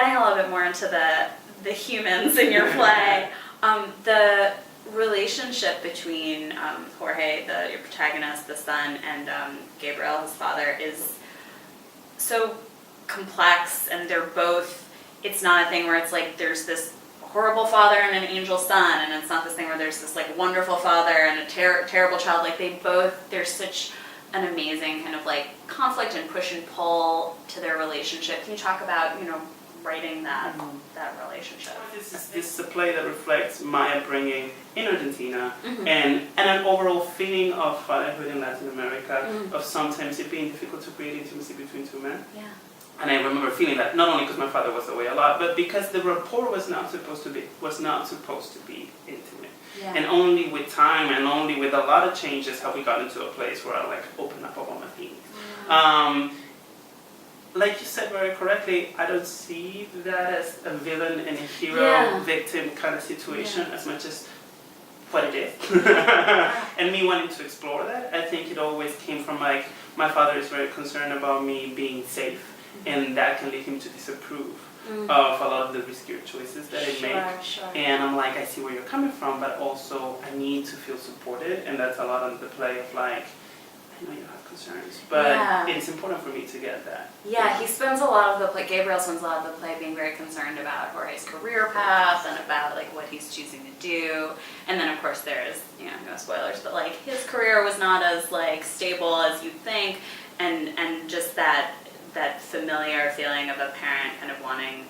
getting a little bit more into the humans in your play, the relationship between Jorge, your protagonist, the son, and Gabriel, his father, is so complex, and they're both, it's not a thing where it's like there's this horrible father and an angel son, and it's not this thing where there's this like wonderful father and a terrible child. Like there's such an amazing kind of like conflict and push and pull to their relationship. Can you talk about, writing that relationship? This is a play that reflects my upbringing in Argentina, and an overall feeling of fatherhood in Latin America, of sometimes it being difficult to create intimacy between two men. Yeah. And I remember feeling that not only because my father was away a lot, but because the rapport was not supposed to be intimate. Yeah. And only with time and only with a lot of changes have we got into a place where I like open up about my feelings. Like you said very correctly, I don't see that as a villain and a hero victim kind of situation as much as what it is. And me wanting to explore that, I think it always came from like, my father is very concerned about me being safe, and that can lead him to disapprove of a lot of the riskier choices that I make. Sure. And I'm like, I see where you're coming from, but also I need to feel supported, and that's a lot of the play of like, I know you have concerns, but it's important for me to get that. Yeah, he spends a lot of the play, Gabriel spends a lot of the play being very concerned about Jorge's career path and about like what he's choosing to do. And then of course there's, no spoilers, but like his career was not as like stable as you'd think, and just that familiar feeling of a parent kind of wanting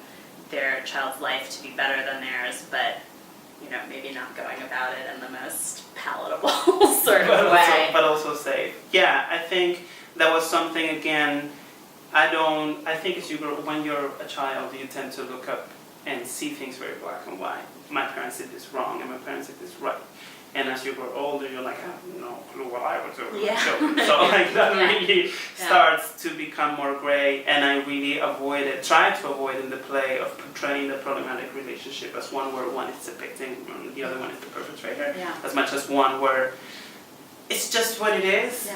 their child's life to be better than theirs, but maybe not going about it in the most palatable sort of way. But also safe. Yeah, I think that was something, again, I think as you grow, when you're a child, you tend to look up and see things very black and white. My parents did this wrong, and my parents did this right. And as you grow older, you're like, I have no clue what I would do with my children. So like that really starts to become more gray, and I really tried to avoid in the play of portraying the problematic relationship as one where one is depicting and the other one is the perpetrator, as much as one where it's just what it is,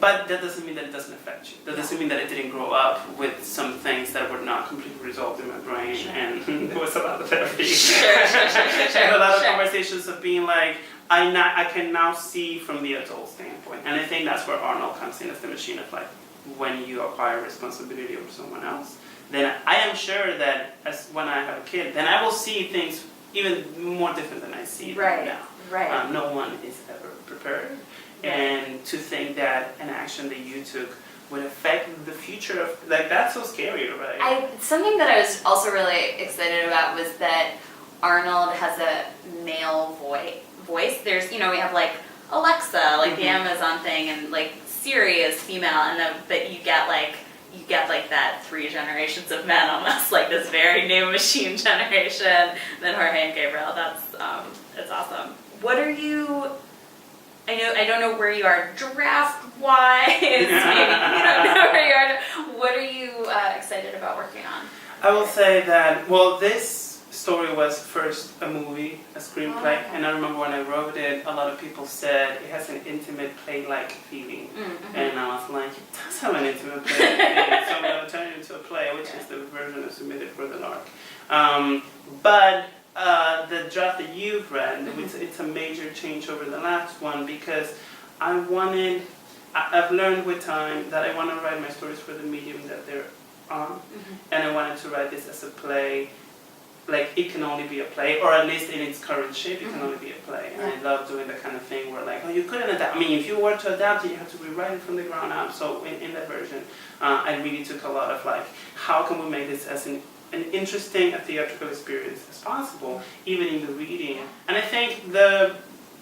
but that doesn't mean that it doesn't affect you. That doesn't mean that it didn't grow up with some things that were not completely resolved in my brain, and there was a lot of therapy. And a lot of conversations of being like, I can now see from the adult standpoint, and I think that's where Arnold comes in as the machine of like, when you acquire responsibility over someone else, then I am sure that as when I have a kid, then I will see things even more different than I see them now. Right. No one is ever prepared. And to think that an action that you took would affect the future of, like, that's so scary, right? Something that I was also really excited about was that Arnold has a male voice. There's, we have like Alexa, like the Amazon thing, and like Siri is female, but you get like that 3 generations of men, almost like this very new machine generation. Then Jorge and Gabriel, it's awesome. What are you? I don't know where you are draft-wise. Maybe you don't know where you are. What are you excited about working on? I will say that, this story was first a movie, a screenplay, and I remember when I wrote it, a lot of people said it has an intimate play-like feeling, and I was like, it does have an intimate play-like feeling, so I'm going to turn it into a play, which is the version I submitted for the Lark. But the draft that you've read, it's a major change over the last one, because I've learned with time that I want to write my stories for the medium that they're on, and I wanted to write this as a play. Like, it can only be a play, or at least in its current shape, it can only be a play. And I love doing the kind of thing where, like, you couldn't adapt. I mean, if you were to adapt it, you have to rewrite it from the ground up. So in that version, I really took a lot of, like, how can we make this as an interesting theatrical experience as possible, even in the reading. And I think the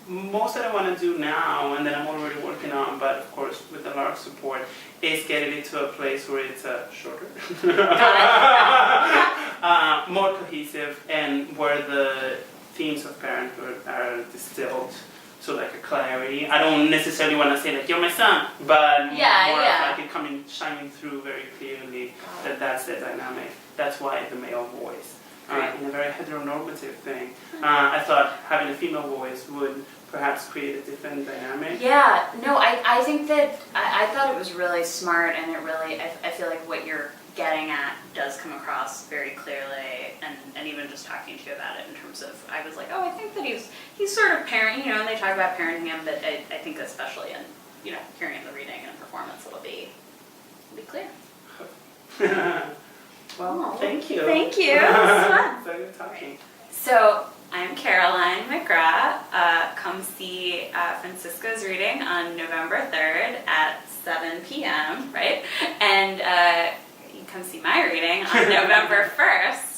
most that I want to do now, and that I'm already working on, but of course with the Lark support, is getting it to a place where it's shorter, more cohesive, and where the themes of parenthood are distilled to like a clarity. I don't necessarily want to say like, you're my son, but more of like it shining through very clearly that that's the dynamic. That's why the male voice. In a very heteronormative thing. I thought having a female voice would perhaps create a different dynamic. Yeah, no, I think that, I thought it was really smart, and it really, I feel like what you're getting at does come across very clearly, and even just talking to you about it in terms of, I was like, oh, I think that he's sort of parent, and they talk about parenting him, but I think especially in, hearing the reading and performance, it'll be clear. Well, thank you. Thank you. It was fun. So good talking. So I'm Caroline McGraw. Come see Francisco's reading on November 3rd at 7 p.m., right? And you can come see my reading on November 1st